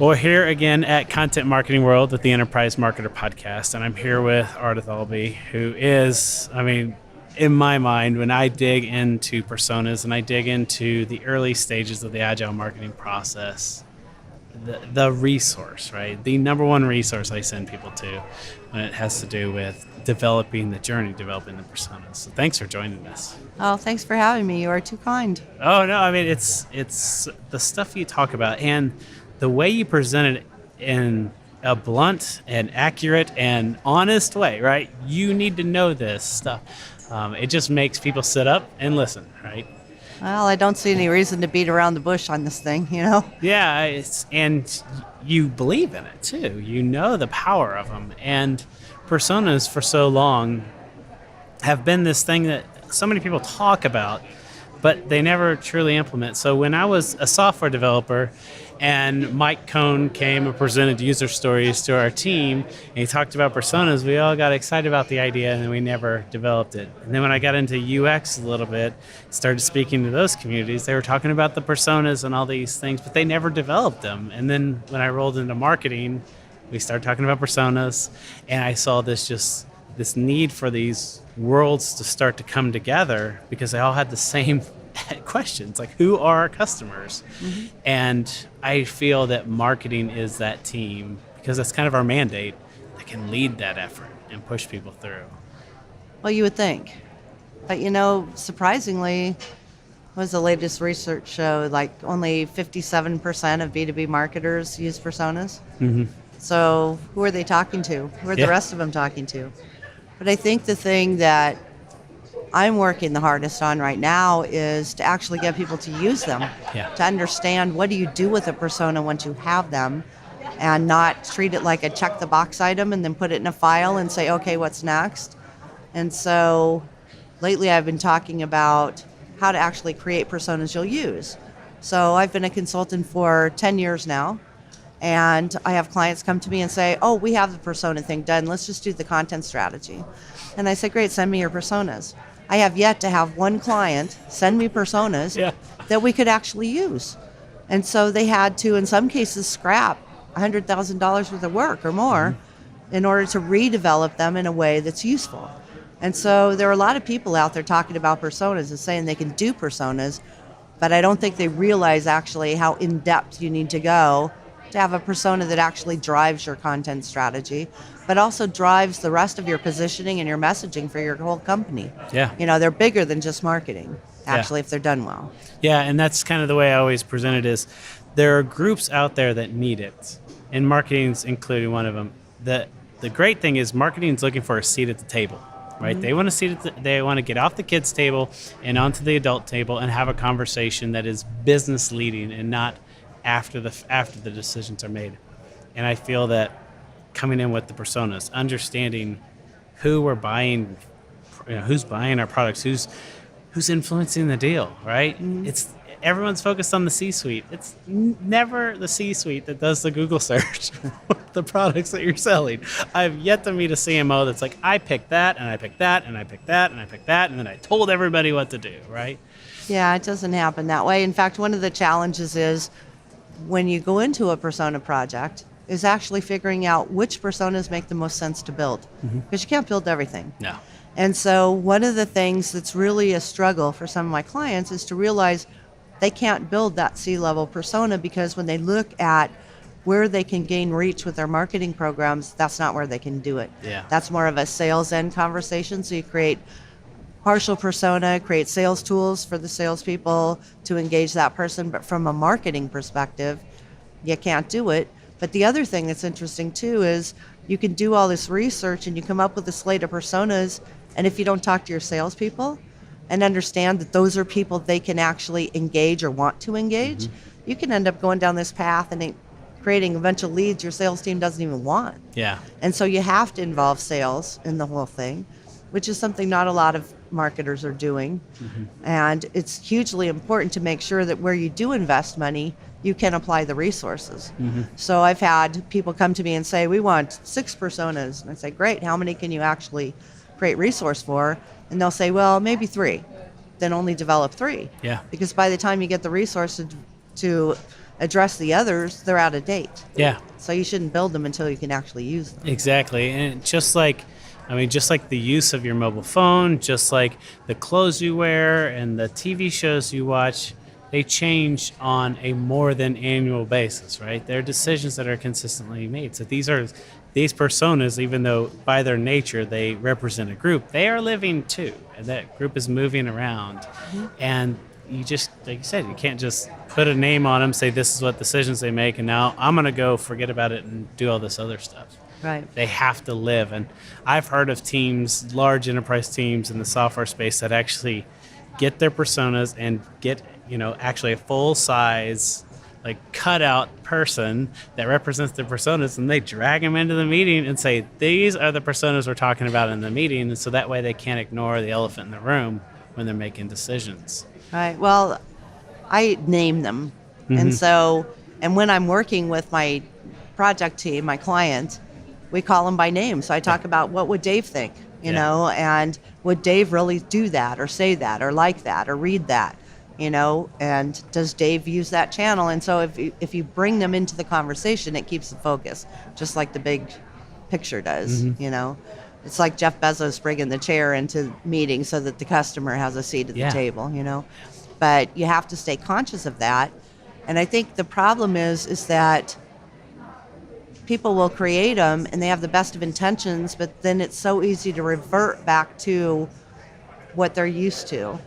Well, here again at Content Marketing World with the Enterprise Marketer Podcast, and I'm here with Ardath Albee, who is, in my mind, when I dig into personas and I dig into the early stages of the agile marketing process, the resource, right? The number one resource I send people to when it has to do with developing the journey, developing the personas. So thanks for joining us. Oh, thanks for having me. You are too kind. Oh, no, it's the stuff you talk about and the way you present it in a blunt and accurate and honest way, right? You need to know this stuff. It just makes people sit up and listen, right? Well, I don't see any reason to beat around the bush on this thing, Yeah, and you believe in it too. You know the power of them. And personas for so long have been this thing that so many people talk about, but they never truly implement. So when I was a software developer and Mike Cohn came and presented user stories to our team, and he talked about personas, we all got excited about the idea, and we never developed it. And then when I got into UX a little bit, started speaking to those communities, they were talking about the personas and all these things, but they never developed them. And then when I rolled into marketing, we started talking about personas, and I saw this need for these worlds to start to come together because they all had the same questions, like who are our customers? Mm-hmm. And I feel that marketing is that team, because that's kind of our mandate, that can lead that effort and push people through. Well, you would think. But surprisingly, what was the latest research show? Like only 57% of B2B marketers use personas. Mm-hmm. So who are they talking to? Who are the rest of them talking to? But I think the thing that I'm working the hardest on right now is to actually get people to use them, to understand what do you do with a persona once you have them, and not treat it like a check the box item and then put it in a file and say, okay, what's next? And so lately I've been talking about how to actually create personas you'll use. So I've been a consultant for 10 years now, and I have clients come to me and say, oh, we have the persona thing done, let's just do the content strategy. And I say, great, send me your personas. I have yet to have one client send me personas that we could actually use. And so they had to, in some cases, scrap $100,000 worth of work or more in order to redevelop them in a way that's useful. And so there are a lot of people out there talking about personas and saying they can do personas, but I don't think they realize actually how in-depth you need to go to have a persona that actually drives your content strategy, but also drives the rest of your positioning and your messaging for your whole company. Yeah. They're bigger than just marketing, actually, if they're done well. Yeah, and that's kind of the way I always present it is there are groups out there that need it, and marketing's including one of them. The great thing is marketing's looking for a seat at the table, right? Mm-hmm. They want to get off the kids' table and onto the adult table and have a conversation that is business leading and not after the decisions are made. And I feel that coming in with the personas, understanding who we're buying, who's buying our products, who's influencing the deal, right? Mm-hmm. Everyone's focused on the C-suite. It's never the C-suite that does the Google search for the products that you're selling. I've yet to meet a CMO that's like, I picked that, and I picked that, and I picked that, and I picked that, and then I told everybody what to do, right? Yeah, it doesn't happen that way. In fact, one of the challenges is when you go into a persona project is actually figuring out which personas make the most sense to build, because you can't build everything. No. And so one of the things that's really a struggle for some of my clients is to realize they can't build that C-level persona, because when they look at where they can gain reach with their marketing programs, that's not where they can do it. Yeah. That's more of a sales end conversation. So you create partial persona, create sales tools for the salespeople to engage that person, but from a marketing perspective, you can't do it. But the other thing that's interesting too is you can do all this research and you come up with a slate of personas, and if you don't talk to your salespeople and understand that those are people they can actually engage or want to engage, you can end up going down this path and creating a bunch of leads your sales team doesn't even want. Yeah. And so you have to involve sales in the whole thing, which is something not a lot of marketers are doing. And it's hugely important to make sure that where you do invest money, you can apply the resources. So I've had people come to me and say, we want 6 personas. And I say, great, how many can you actually create resource for? And they'll say, well, maybe 3. Then only develop 3. Yeah. Because by the time you get the resource to address the others, they're out of date. Yeah. So you shouldn't build them until you can actually use them. Exactly. And just like the use of your mobile phone, just like the clothes you wear and the TV shows you watch, they change on a more than annual basis, right? They're decisions that are consistently made. So these personas, even though by their nature they represent a group, they are living too. And that group is moving around. Mm-hmm. And you just, like you said, you can't just put a name on them, say this is what decisions they make, and now I'm going to go forget about it and do all this other stuff. Right. They have to live. And I've heard of teams, large enterprise teams in the software space that actually get their personas and get, actually a full size, like cutout person that represents their personas, and they drag them into the meeting and say, these are the personas we're talking about in the meeting. And so that way they can't ignore the elephant in the room when they're making decisions. Right. Well, I name them. Mm-hmm. And when I'm working with my project team, my client, we call them by name. So I talk about what would Dave think, and would Dave really do that or say that or like that or read that, and does Dave use that channel? And so if you bring them into the conversation, it keeps the focus, just like the big picture does, Mm-hmm. It's like Jeff Bezos bringing the chair into meetings so that the customer has a seat at the table, But you have to stay conscious of that. And I think the problem is that people will create them and they have the best of intentions, but then it's so easy to revert back to what they're used to.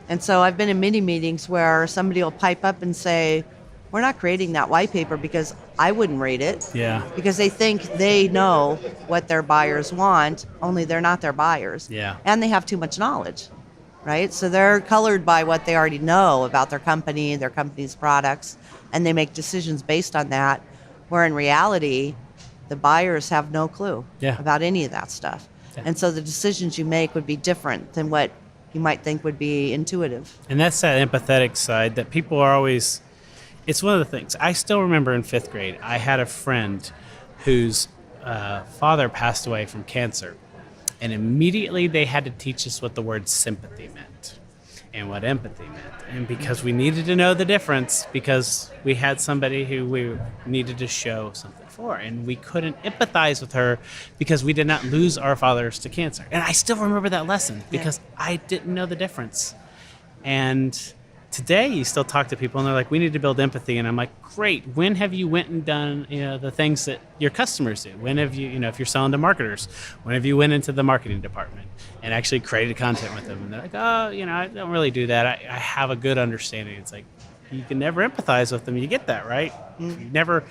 And so I've been in many meetings where somebody will pipe up and say, we're not creating that white paper because I wouldn't read it. Yeah. Because they think they know what their buyers want, only they're not their buyers. Yeah. And they have too much knowledge, right? So they're colored by what they already know about their company, their company's products, and they make decisions based on that, where in reality, the buyers have no clue about any of that stuff. Yeah. And so the decisions you make would be different than what you might think would be intuitive. And that's that empathetic side that people are always... It's one of the things. I still remember in 5th grade, I had a friend whose father passed away from cancer. And immediately they had to teach us what the word sympathy meant and what empathy meant. And because we needed to know the difference, because we had somebody who we needed to show something for. And we couldn't empathize with her because we did not lose our fathers to cancer. And I still remember that lesson because I didn't know the difference. And... today, you still talk to people and they're like, we need to build empathy. And I'm like, great. When have you went and done, the things that your customers do? When have you, if you're selling to marketers, when have you went into the marketing department and actually created content with them? And they're like, oh, I don't really do that. I have a good understanding. It's like, you can never empathize with them. You get that, right? Mm-hmm. You never,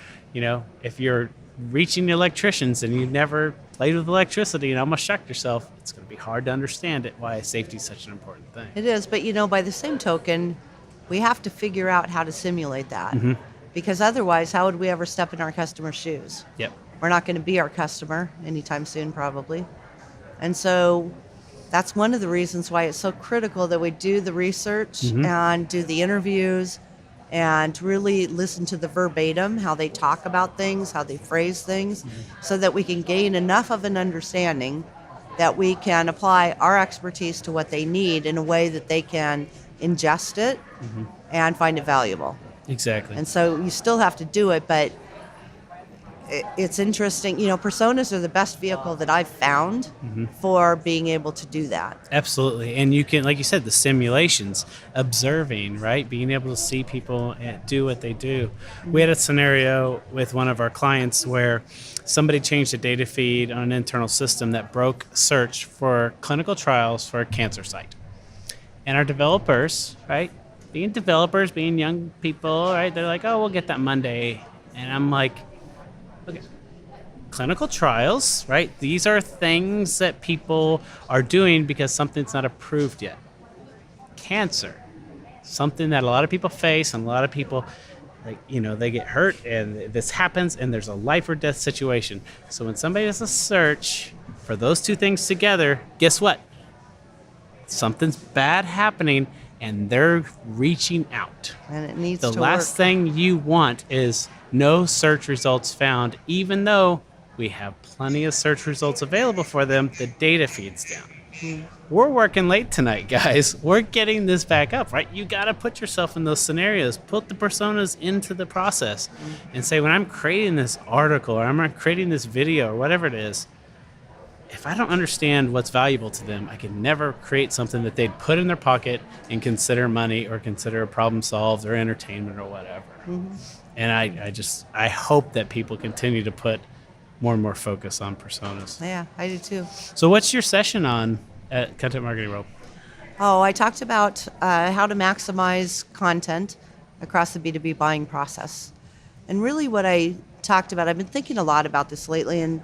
if you're reaching the electricians and you've never played with electricity and almost shocked yourself, it's going to be hard to understand why safety is such an important thing. It is. But, by the same token, we have to figure out how to simulate that, because otherwise, how would we ever step in our customer's shoes? Yep. We're not going to be our customer anytime soon, probably. And so that's one of the reasons why it's so critical that we do the research and do the interviews and really listen to the verbatim, how they talk about things, how they phrase things, so that we can gain enough of an understanding that we can apply our expertise to what they need in a way that they can ingest it and find it valuable. Exactly. And so you still have to do it, but it's interesting. Personas are the best vehicle that I've found for being able to do that. Absolutely. And you can, like you said, the simulations, observing, right? Being able to see people do what they do. We had a scenario with one of our clients where somebody changed a data feed on an internal system that broke search for clinical trials for a cancer site. And our developers, right? Being young people, right? They're like, oh, we'll get that Monday. And I'm like, okay, clinical trials, right? These are things that people are doing because something's not approved yet. Cancer, something that a lot of people face, and a lot of people, they get hurt, and this happens, and there's a life or death situation. So when somebody does a search for those two things together, guess what? Something's bad happening, and they're reaching out. And it needs to work. The last thing you want is no search results found, even though we have plenty of search results available for them, the data feeds down. we're working late tonight, guys. We're getting this back up, right? You got to put yourself in those scenarios, put the personas into the process and say, when I'm creating this article or I'm creating this video or whatever it is, if I don't understand what's valuable to them, I can never create something that they'd put in their pocket and consider money or consider a problem solved or entertainment or whatever. And I hope that people continue to put more and more focus on personas. Yeah, I do too. So what's your session on at Content Marketing World? Oh, I talked about how to maximize content across the B2B buying process. And really what I talked about, I've been thinking a lot about this lately, and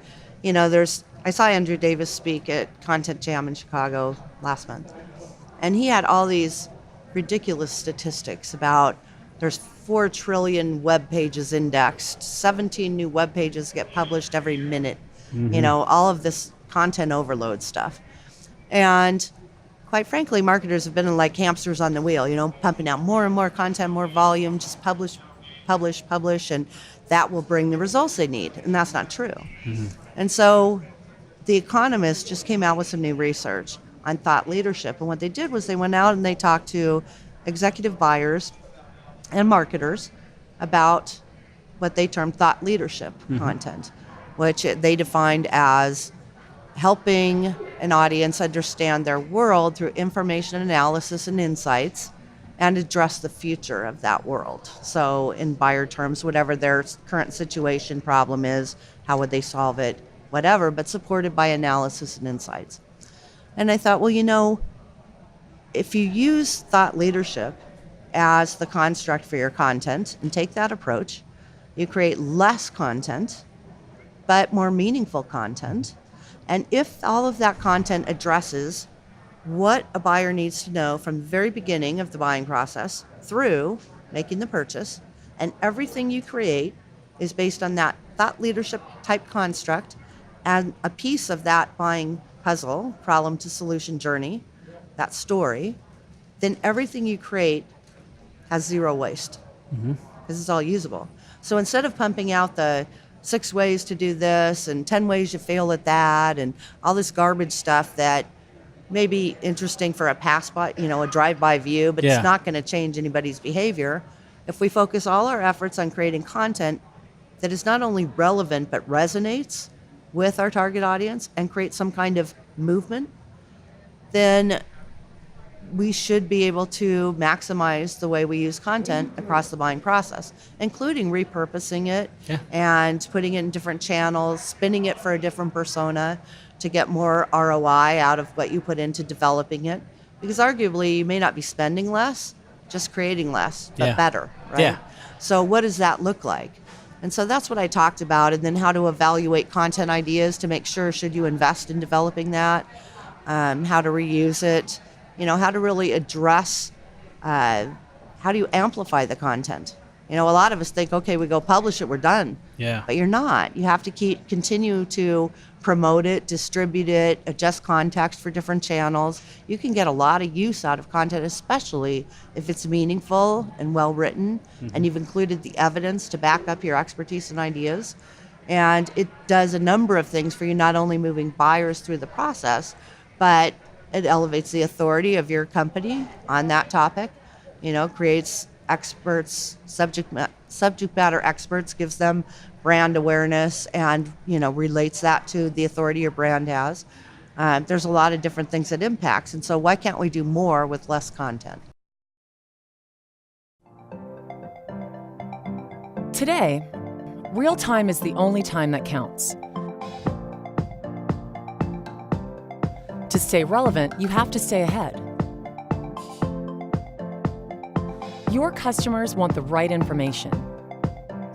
I saw Andrew Davis speak at Content Jam in Chicago last month. And he had all these ridiculous statistics about there's 4 trillion web pages indexed, 17 new web pages get published every minute, all of this content overload stuff. And quite frankly, marketers have been like hamsters on the wheel, pumping out more and more content, more volume, just publish, and that will bring the results they need. And that's not true. And so The Economist just came out with some new research on thought leadership. And what they did was they went out and they talked to executive buyers and marketers about what they termed thought leadership content, which they defined as helping an audience understand their world through information analysis and insights and address the future of that world. So in buyer terms, whatever their current situation problem is, how would they solve it, whatever, but supported by analysis and insights. And I thought, well, if you use thought leadership as the construct for your content and take that approach, you create less content, but more meaningful content. And if all of that content addresses what a buyer needs to know from the very beginning of the buying process through making the purchase, and everything you create is based on that thought leadership type construct and a piece of that buying puzzle, problem to solution journey, that story, then everything you create has zero waste because it's all usable. So instead of pumping out the 6 ways to do this and 10 ways you fail at that and all this garbage stuff that may be interesting for a pass-by, a drive-by view, but it's not going to change anybody's behavior. If we focus all our efforts on creating content that is not only relevant but resonates with our target audience and create some kind of movement, then we should be able to maximize the way we use content across the buying process, including repurposing it and putting it in different channels, spinning it for a different persona to get more ROI out of what you put into developing it. Because arguably you may not be spending less, just creating less, but better, right? Yeah. So what does that look like? And so that's what I talked about, and then how to evaluate content ideas to make sure should you invest in developing that, how to reuse it, how to really address, how do you amplify the content? A lot of us think, okay, we go publish it, we're done. Yeah. But you're not. You have to continue to promote it, distribute it, adjust context for different channels. You can get a lot of use out of content, especially if it's meaningful and well written, and you've included the evidence to back up your expertise and ideas. And it does a number of things for you, not only moving buyers through the process, but it elevates the authority of your company on that topic, creates experts, subject matter experts, gives them brand awareness and, relates that to the authority your brand has. There's a lot of different things that impacts. And so why can't we do more with less content? Today, real time is the only time that counts. To stay relevant, you have to stay ahead. Your customers want the right information,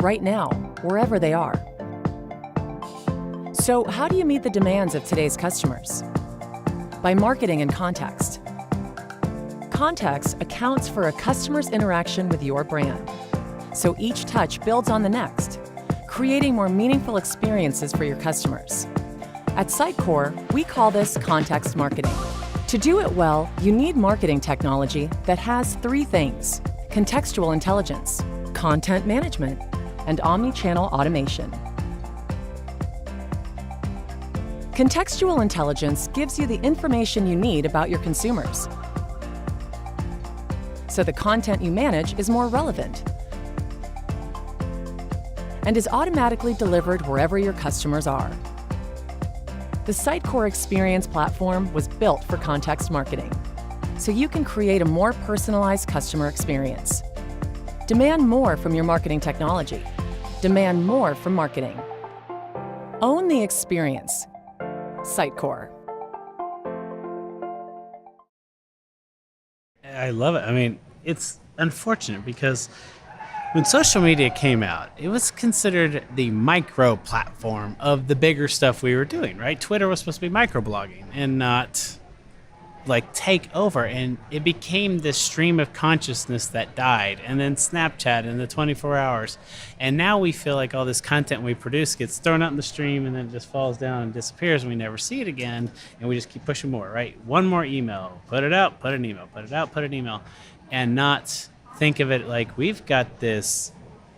right now, wherever they are. So how do you meet the demands of today's customers? By marketing in context. Context accounts for a customer's interaction with your brand. So each touch builds on the next, creating more meaningful experiences for your customers. At Sitecore, we call this context marketing. To do it well, you need marketing technology that has 3 things: contextual intelligence, content management, and omni-channel automation. Contextual intelligence gives you the information you need about your consumers, so the content you manage is more relevant and is automatically delivered wherever your customers are. The Sitecore Experience platform was built for context marketing, so you can create a more personalized customer experience. Demand more from your marketing technology. Demand more from marketing. Own the experience. Sitecore. I love it. I mean, it's unfortunate because when social media came out, it was considered the micro platform of the bigger stuff we were doing, right? Twitter was supposed to be microblogging and not like take over. And it became this stream of consciousness that died. And then Snapchat in the 24 hours. And now we feel like all this content we produce gets thrown out in the stream and then it just falls down and disappears and we never see it again. And we just keep pushing more, right? One more email, put it out, put an email, put it out, put an email. And not think of it like we've got this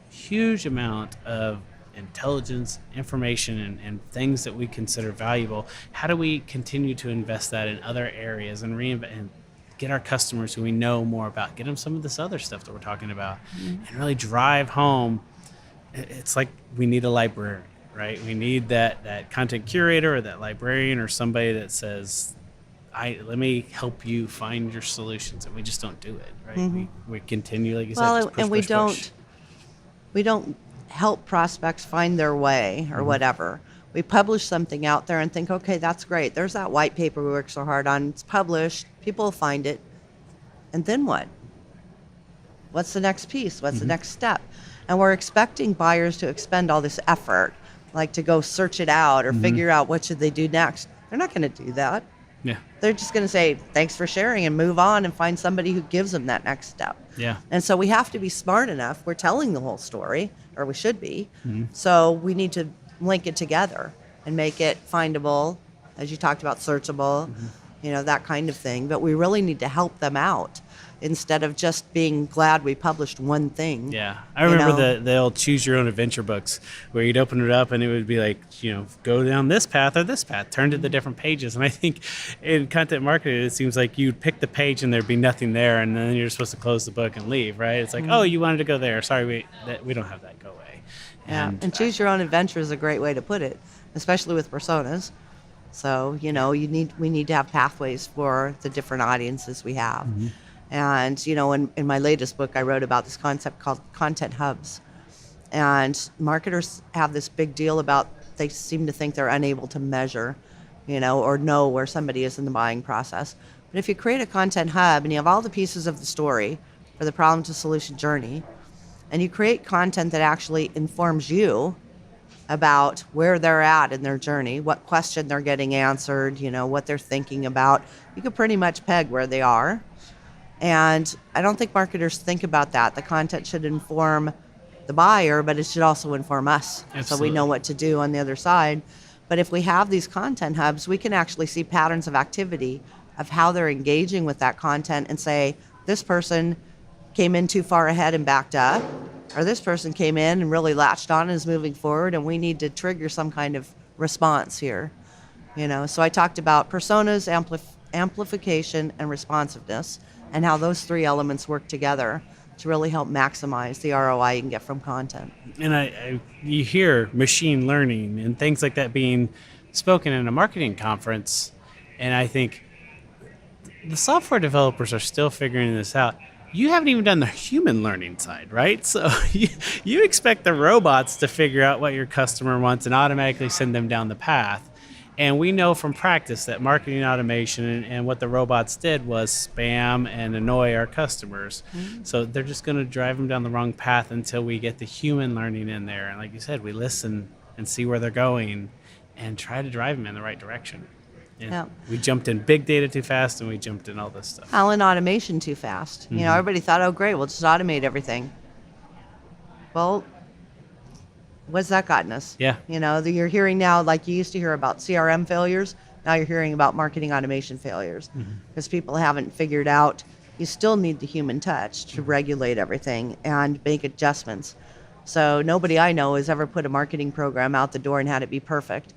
huge amount of intelligence, information, and things that we consider valuable. How do we continue to invest that in other areas and reinvent and get our customers who we know more about, get them some of this other stuff that we're talking about, and really drive home? It's like we need a librarian, right? We need that content curator or that librarian or somebody that says, let me help you find your solutions, and we just don't do it, right? We continue, like you said, just push, and we push, push. we don't help prospects find their way or whatever. We publish something out there and think, okay, that's great. There's that white paper we worked so hard on. It's published. People will find it. And then what? What's the next piece? What's the next step? And we're expecting buyers to expend all this effort, like to go search it out or figure out what should they do next. They're not going to do that. Yeah. They're just going to say, thanks for sharing, and move on and find somebody who gives them that next step. Yeah. And so we have to be smart enough. We're telling the whole story, or we should be. So we need to link it together and make it findable, as you talked about, searchable, that kind of thing. But we really need to help them out instead of just being glad we published one thing. Yeah. I remember the old choose your own adventure books where you'd open it up and it would be like, go down this path or this path, turn to the different pages. And I think in content marketing, it seems like you'd pick the page and there'd be nothing there. And then you're supposed to close the book and leave, right? It's like, oh, you wanted to go there. Sorry, we don't have that. Go away. And choose your own adventure is a great way to put it, especially with personas. So, we need to have pathways for the different audiences we have. And, in my latest book, I wrote about this concept called content hubs. And marketers have this big deal about, they seem to think they're unable to measure, or know where somebody is in the buying process. But if you create a content hub and you have all the pieces of the story for the problem to solution journey, and you create content that actually informs you about where they're at in their journey, what question they're getting answered, what they're thinking about, you can pretty much peg where they are. And I don't think marketers think about that. The content should inform the buyer, but it should also inform us. Absolutely. So we know what to do on the other side. But if we have these content hubs, we can actually see patterns of activity of how they're engaging with that content and say, this person came in too far ahead and backed up, or this person came in and really latched on and is moving forward, and we need to trigger some kind of response here. So I talked about personas, amplification, and responsiveness, and how those three elements work together to really help maximize the ROI you can get from content. And you hear machine learning and things like that being spoken in a marketing conference, and I think the software developers are still figuring this out. You haven't even done the human learning side, right? So you expect the robots to figure out what your customer wants and automatically send them down the path. And we know from practice that marketing automation and what the robots did was spam and annoy our customers. So they're just going to drive them down the wrong path until we get the human learning in there. And like you said, we listen and see where they're going and try to drive them in the right direction. And we jumped in big data too fast, and we jumped in all this stuff. How in automation too fast. Everybody thought, oh, great, we'll just automate everything. Well, what's that gotten us? Yeah. You're hearing now, like you used to hear about CRM failures, now you're hearing about marketing automation failures. Because people haven't figured out, you still need the human touch to regulate everything and make adjustments. So nobody I know has ever put a marketing program out the door and had it be perfect.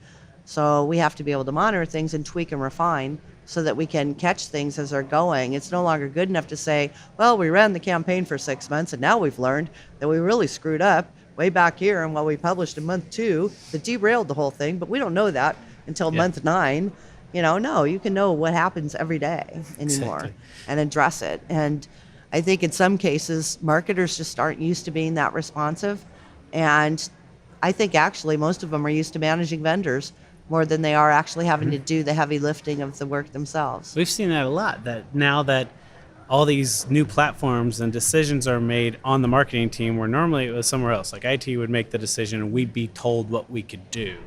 So we have to be able to monitor things and tweak and refine so that we can catch things as they're going. It's no longer good enough to say, well, we ran the campaign for 6 months and now we've learned that we really screwed up way back here and what we published in month 2 that derailed the whole thing, but we don't know that until month 9. No, you can know what happens every day anymore and address it. And I think in some cases, marketers just aren't used to being that responsive. And I think actually most of them are used to managing vendors more than they are actually having to do the heavy lifting of the work themselves. We've seen that a lot, that now that all these new platforms and decisions are made on the marketing team, where normally it was somewhere else. Like IT would make the decision and we'd be told what we could do.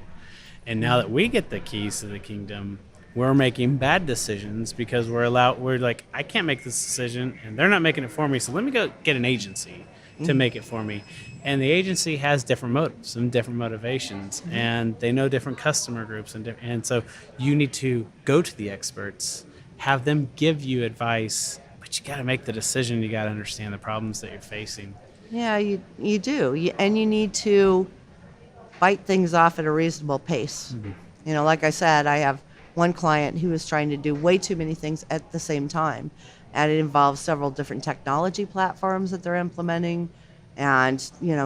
And now that we get the keys to the kingdom, we're making bad decisions because we're like, I can't make this decision and they're not making it for me, so let me go get an agency to make it for me. And the agency has different motives and different motivations, and they know different customer groups, and so you need to go to the experts, have them give you advice, but you got to make the decision. You got to understand the problems that you're facing. Yeah, you do. And you need to bite things off at a reasonable pace. Like I said, I have one client who is trying to do way too many things at the same time. And it involves several different technology platforms that they're implementing and,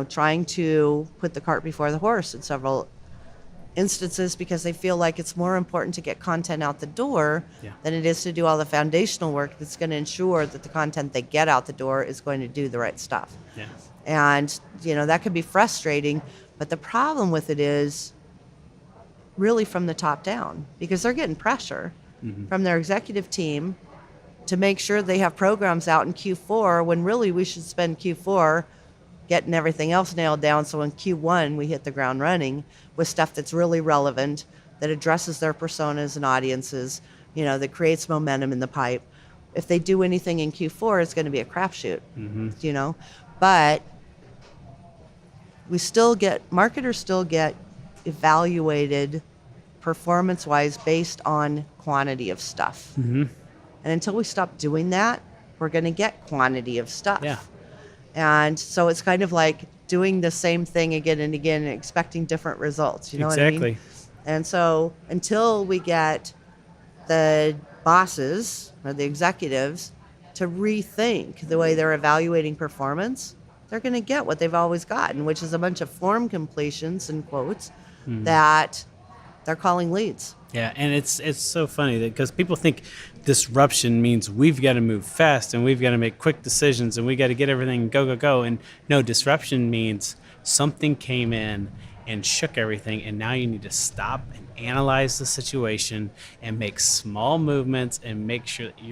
trying to put the cart before the horse in several instances because they feel like it's more important to get content out the door than it is to do all the foundational work that's going to ensure that the content they get out the door is going to do the right stuff. Yeah. And, that can be frustrating, but the problem with it is really from the top down because they're getting pressure from their executive team to make sure they have programs out in Q4 when really we should spend Q4 getting everything else nailed down so in Q1 we hit the ground running with stuff that's really relevant, that addresses their personas and audiences, that creates momentum in the pipe. If they do anything in Q4, it's going to be a crapshoot, But marketers still get evaluated performance-wise based on quantity of stuff. And until we stop doing that, we're going to get quantity of stuff. Yeah. And so it's kind of like doing the same thing again and again and expecting different results. You know what I mean? And so until we get the bosses or the executives to rethink the way they're evaluating performance, they're going to get what they've always gotten, which is a bunch of form completions and quotes that they're calling leads. Yeah, and it's so funny because people think disruption means we've got to move fast and we've got to make quick decisions and we got to get everything go. And no, disruption means something came in and shook everything, and now you need to stop and analyze the situation and make small movements and make sure that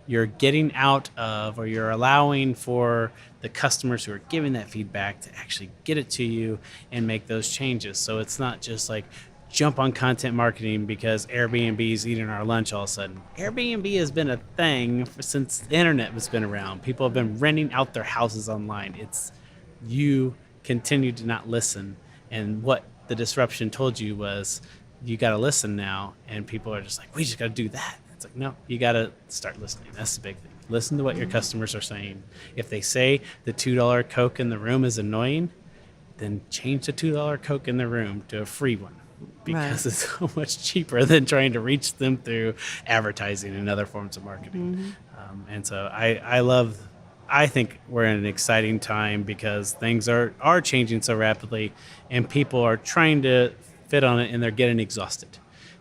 you're getting out of, or you're allowing for the customers who are giving that feedback to actually get it to you and make those changes. So it's not just like jump on content marketing because Airbnb is eating our lunch all of a sudden. Airbnb has been a thing since the internet has been around. People have been renting out their houses online. It's you continue to not listen. And what the disruption told you was you got to listen now. And people are just like, we just got to do that. It's like, no, you got to start listening. That's the big thing. Listen to what your customers are saying. If they say the $2 Coke in the room is annoying, then change the $2 Coke in the room to a free one. Because it's so much cheaper than trying to reach them through advertising and other forms of marketing. And so I think we're in an exciting time because things are changing so rapidly and people are trying to fit on it and they're getting exhausted.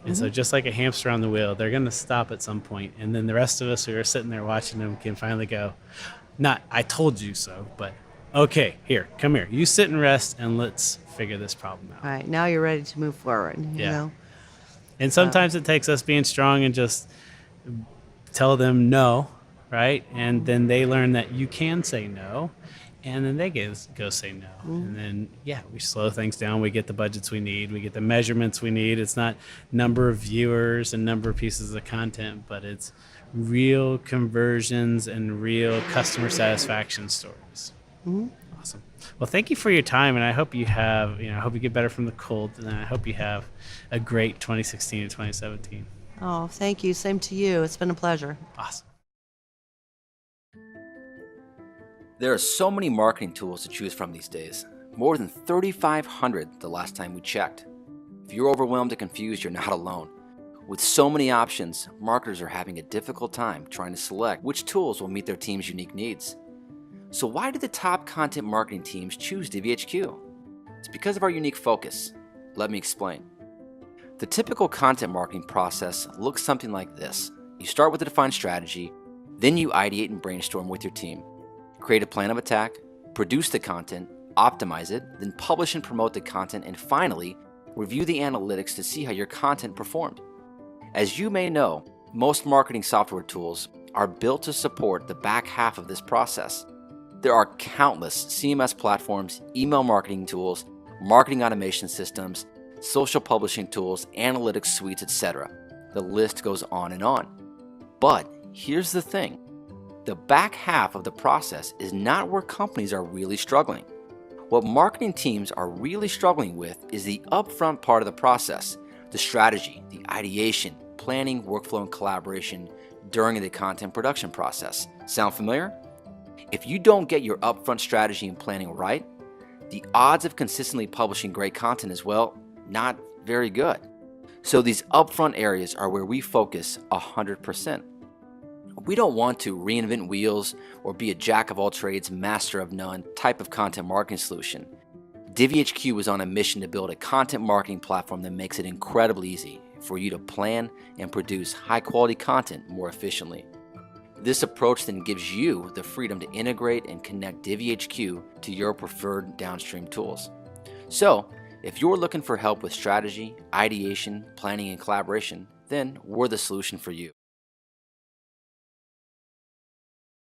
And so just like a hamster on the wheel, they're going to stop at some point. And then the rest of us who are sitting there watching them can finally go, not, I told you so, but okay, here, come here. You sit and rest and let's figure this problem out. All right, now you're ready to move forward. You know? And sometimes it takes us being strong and just tell them no, right? And then they learn that you can say no, and then they go say no. And then, we slow things down. We get the budgets we need. We get the measurements we need. It's not number of viewers and number of pieces of content, but it's real conversions and real customer satisfaction stories. Awesome. Well, thank you for your time, and I hope you have, I hope you get better from the cold, and I hope you have a great 2016 and 2017. Oh, thank you. Same to you. It's been a pleasure. Awesome. There are so many marketing tools to choose from these days, more than 3,500 the last time we checked. If you're overwhelmed and confused, you're not alone. With so many options, marketers are having a difficult time trying to select which tools will meet their team's unique needs. So why do the top content marketing teams choose DVHQ? It's because of our unique focus. Let me explain. The typical content marketing process looks something like this. You start with a defined strategy, then you ideate and brainstorm with your team. Create a plan of attack, produce the content, optimize it, then publish and promote the content, and finally, review the analytics to see how your content performed. As you may know, most marketing software tools are built to support the back half of this process. There are countless CMS platforms, email marketing tools, marketing automation systems, social publishing tools, analytics suites, etc. The list goes on and on. But here's the thing. The back half of the process is not where companies are really struggling. What marketing teams are really struggling with is the upfront part of the process, the strategy, the ideation, planning, workflow, and collaboration during the content production process. Sound familiar? If you don't get your upfront strategy and planning right, the odds of consistently publishing great content is, well, not very good. So these upfront areas are where we focus 100%. We don't want to reinvent wheels or be a jack of all trades, master of none type of content marketing solution. DVHQ is on a mission to build a content marketing platform that makes it incredibly easy for you to plan and produce high quality content more efficiently. This approach then gives you the freedom to integrate and connect DVHQ to your preferred downstream tools. So, if you're looking for help with strategy, ideation, planning, and collaboration, then we're the solution for you.